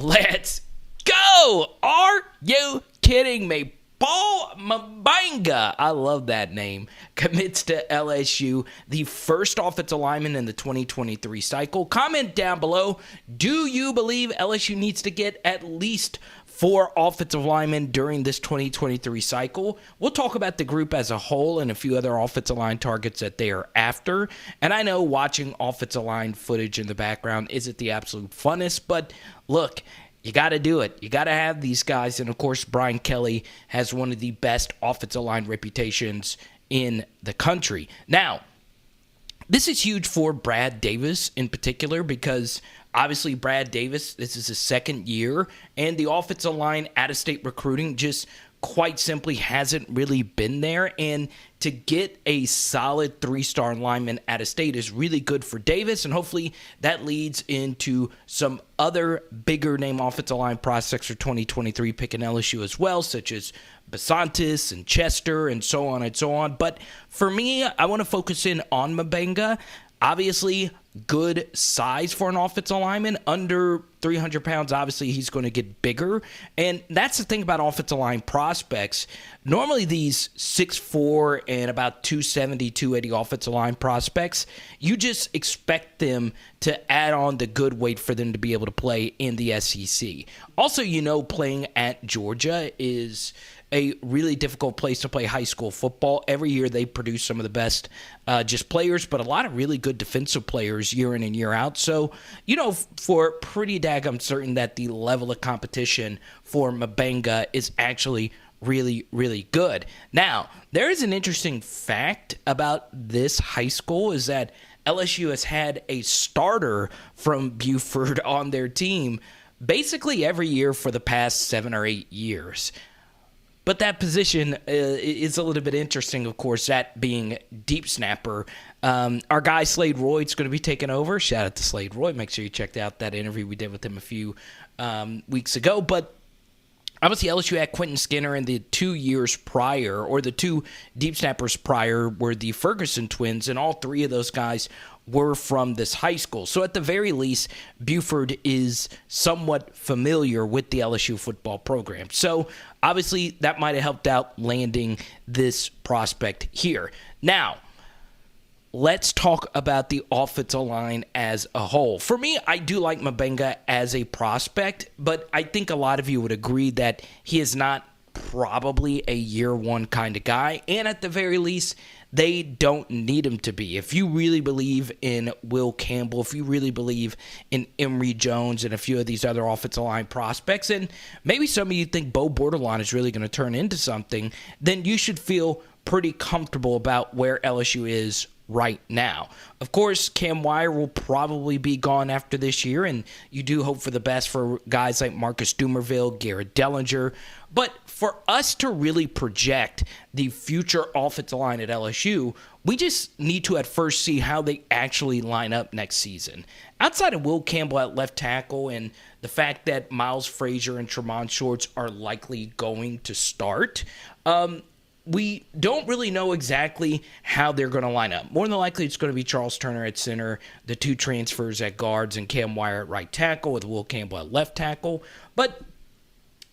Let's go! Are you kidding me? Paul Mubenga, I love that name, commits to LSU, the first offensive lineman in the 2023 cycle. Comment down below, do you believe LSU needs to get at least 4 offensive linemen during this 2023 cycle? We'll talk about the group as a whole and a few other offensive line targets that they are after. And I know watching offensive line footage in the background isn't the absolute funnest, but look, you got to do it. You got to have these guys. And, of course, Brian Kelly has one of the best offensive line reputations in the country. Now, this is huge for Brad Davis in particular because, obviously, Brad Davis, this is his second year, and the offensive line out-of-state recruiting just quite simply hasn't really been there. And to get a solid 3-star lineman out of state is really good for Davis, and hopefully that leads into some other bigger name offensive line prospects for 2023 picking LSU as well, such as Zalance and Chester and so on and so on. But for me, I want to focus in on Mubenga. Obviously, good size for an offensive lineman. Under 300 pounds, obviously, he's going to get bigger. And that's the thing about offensive line prospects. Normally, these 6'4" and about 270, 280 offensive line prospects, you just expect them to add on the good weight for them to be able to play in the SEC. Also, playing at Georgia is a really difficult place to play high school football. Every year they produce some of the best just players, but a lot of really good defensive players year in and year out. So, for pretty daggum certain that the level of competition for Mubenga is actually really, really good. Now, there is an interesting fact about this high school is that LSU has had a starter from Buford on their team basically every year for the past 7 or 8 years. But that position is a little bit interesting, of course, that being deep snapper. Our guy Slade Roy is going to be taking over. Shout out to Slade Roy. Make sure you checked out that interview we did with him a few weeks ago. But obviously, LSU had Quentin Skinner in the 2 years prior, or the 2 deep snappers prior were the Ferguson twins, and all 3 of those guys were from this high school. So at the very least, Buford is somewhat familiar with the LSU football program. So obviously, that might have helped out landing this prospect here. Now, let's talk about the offensive line as a whole. For me, I do like Mubenga as a prospect, but I think a lot of you would agree that he is not probably a year one kind of guy, and at the very least, they don't need him to be. If you really believe in Will Campbell, if you really believe in Emory Jones and a few of these other offensive line prospects, and maybe some of you think Bo Bordelon is really going to turn into something, then you should feel pretty comfortable about where LSU is right now. Of course, Cam Wire will probably be gone after this year, and you do hope for the best for guys like Marcus Dumerville, Garrett Dellinger. But for us to really project the future offensive line at LSU, we just need to at first see how they actually line up next season. Outside of Will Campbell at left tackle and the fact that Miles Frazier and Tremont Shorts are likely going to start, we don't really know exactly how they're going to line up. More than likely, it's going to be Charles Turner at center, the 2 transfers at guards, and Cam Wire at right tackle with Will Campbell at left tackle. But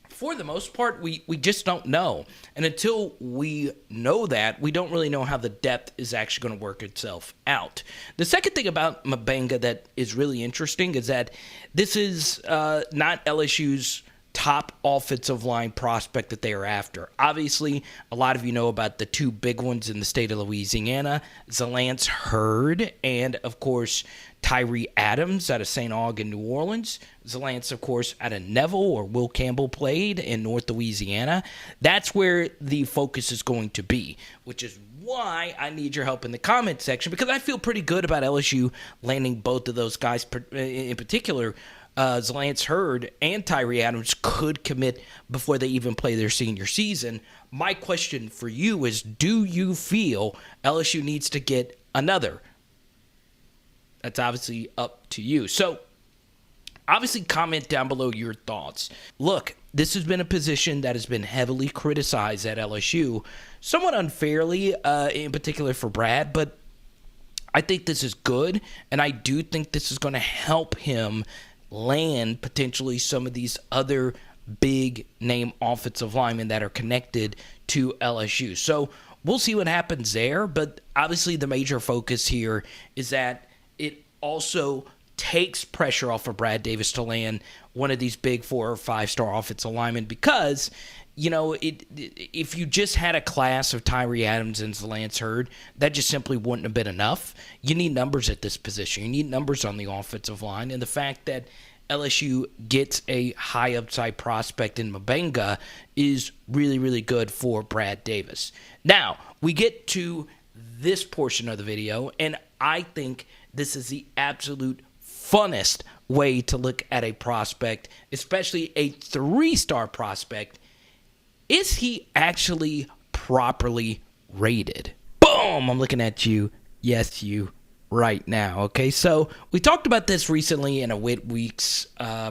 for the most part, we just don't know. And until we know that, we don't really know how the depth is actually going to work itself out. The second thing about Mubenga that is really interesting is that this is not LSU's top offensive line prospect that they are after. Obviously, a lot of you know about the 2 big ones in the state of Louisiana, Zalance Hurd and, of course, Tyree Adams out of St. Aug in New Orleans. Zalance, of course, out of Neville, or Will Campbell played in North Louisiana. That's where the focus is going to be, which is why I need your help in the comment section, because I feel pretty good about LSU landing both of those guys. In particular, Zalance Hurd and Tyree Adams could commit before they even play their senior season. My question for you is, do you feel LSU needs to get another? That's obviously up to you. So, obviously, comment down below your thoughts. Look, this has been a position that has been heavily criticized at LSU, somewhat unfairly, in particular for Brad, but I think this is good, and I do think this is going to help him land potentially some of these other big name offensive linemen that are connected to LSU. So we'll see what happens there, but obviously the major focus here is that it also takes pressure off of Brad Davis to land one of these big 4 or 5-star offensive linemen because, if you just had a class of Tyree Adams and Zalance Hurd, that just simply wouldn't have been enough. You need numbers at this position. You need numbers on the offensive line, and the fact that LSU gets a high upside prospect in Mubenga is really, really good for Brad Davis. Now, we get to this portion of the video, and I think this is the absolute funnest way to look at a prospect, especially a 3-star prospect. Is he actually properly rated? Boom! I'm looking at you. Yes, you. Right now, okay? So we talked about this recently in a Whit Weeks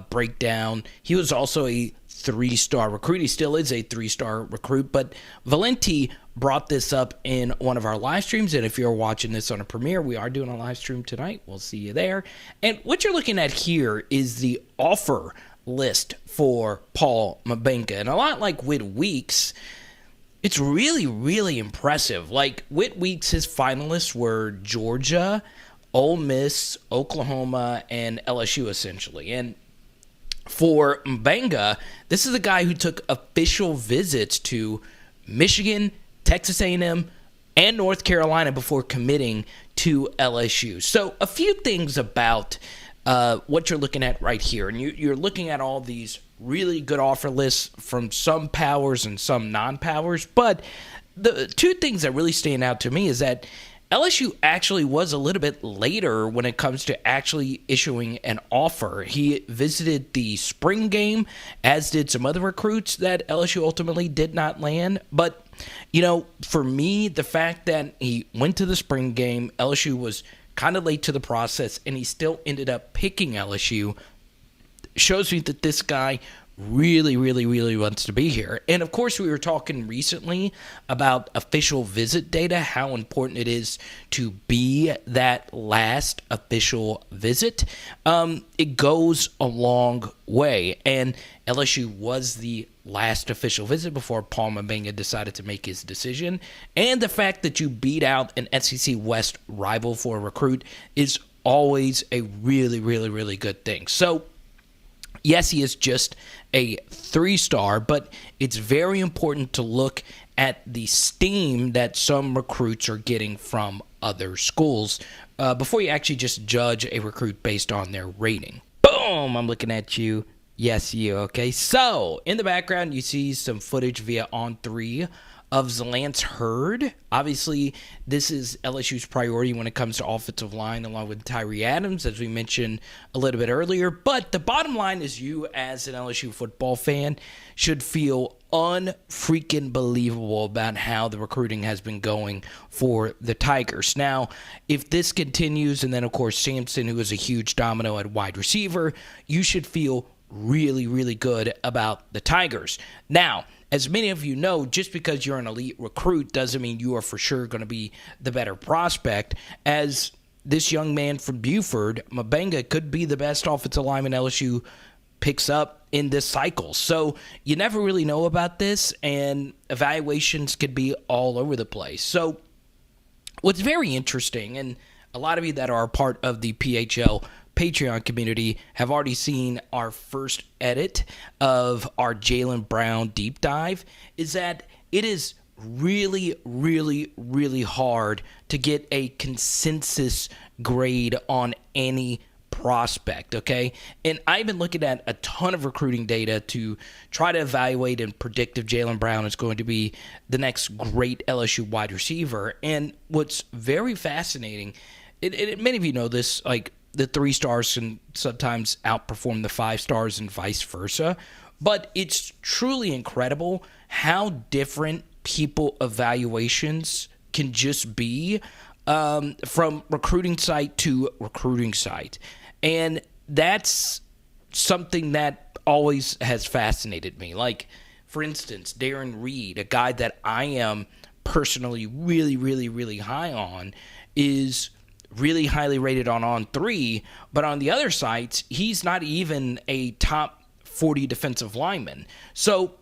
breakdown. He was also a 3-star recruit. He still is a 3-star recruit, but Valenti brought this up in one of our live streams, and if you're watching this on a premiere, we are doing a live stream tonight. We'll see you there. And what you're looking at here is the offer list for Paul Mubenga, and a lot like Whit Weeks, it's really, really impressive. Like, Whit Weeks, his finalists were Georgia, Ole Miss, Oklahoma, and LSU, essentially. And for Mubenga, this is a guy who took official visits to Michigan, Texas A&M, and North Carolina before committing to LSU. So a few things about what you're looking at right here. And you're looking at all these really good offer lists from some powers and some non-powers. But the two things that really stand out to me is that LSU actually was a little bit later when it comes to actually issuing an offer. He visited the spring game, as did some other recruits that LSU ultimately did not land. But, for me, the fact that he went to the spring game, LSU was kind of late to the process, and he still ended up picking LSU, shows me that this guy really, really, really wants to be here. And, of course, we were talking recently about official visit data, how important it is to be that last official visit. It goes a long way, and LSU was the last official visit before Paul Mubenga decided to make his decision. And the fact that you beat out an SEC West rival for a recruit is always a really, really, really good thing. So, yes, he is just a 3-star, but it's very important to look at the steam that some recruits are getting from other schools before you actually just judge a recruit based on their rating. Boom! I'm looking at you. Yes, you. Okay, so in the background, you see some footage via On3 of Zalance Hurd. Obviously, this is LSU's priority when it comes to offensive line, along with Tyree Adams, as we mentioned a little bit earlier. But the bottom line is you, as an LSU football fan, should feel unfreaking believable about how the recruiting has been going for the Tigers. Now, if this continues, and then, of course, Sampson, who is a huge domino at wide receiver, you should feel really, really good about the Tigers. Now, as many of you know, just because you're an elite recruit doesn't mean you are for sure going to be the better prospect. As this young man from Buford, Mubenga, could be the best offensive lineman LSU picks up in this cycle. So you never really know about this, and evaluations could be all over the place. So what's very interesting, and a lot of you that are a part of the PHL Patreon community have already seen our first edit of our Jaylen Brown deep dive, is that it is really, really, really hard to get a consensus grade on any prospect, okay? And I've been looking at a ton of recruiting data to try to evaluate and predict if Jaylen Brown is going to be the next great LSU wide receiver. And what's very fascinating, many of you know this, like, the 3 stars can sometimes outperform the 5 stars and vice versa. But it's truly incredible how different people evaluations can just be from recruiting site to recruiting site. And that's something that always has fascinated me. Like, for instance, Darren Reed, a guy that I am personally really, really, really high on, is really highly rated on three, but on the other sites, he's not even a top 40 defensive lineman. So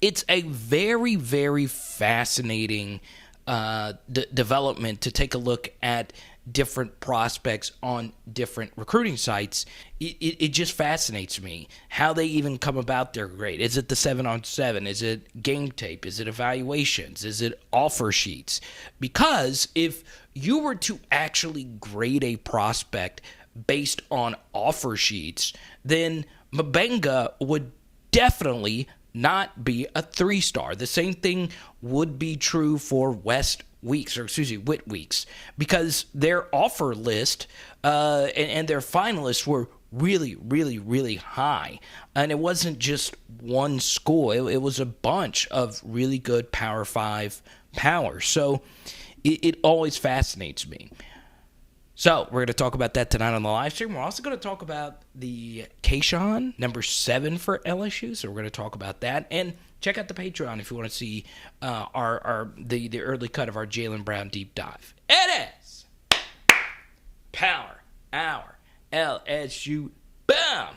it's a very, very fascinating development to take a look at different prospects on different recruiting sites. It just fascinates me how they even come about their grade. Is it the 7-on-7? Is it game tape? Is it evaluations? Is it offer sheets? Because if you were to actually grade a prospect based on offer sheets, then Mubenga would definitely not be a 3-star. The same thing would be true for Whit Weeks, because their offer list and their finalists were really, really, really high. And it wasn't just one school. It was a bunch of really good Power 5 powers. So it always fascinates me. So we're going to talk about that tonight on the live stream. We're also going to talk about the Kayshon, number 7 for LSU. So we're going to talk about that. And check out the Patreon if you want to see the early cut of our Jaylen Brown deep dive. It is Power Hour LSU. Boom!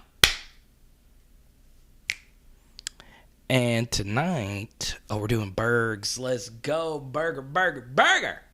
And tonight, we're doing Bergs. Let's go, burger.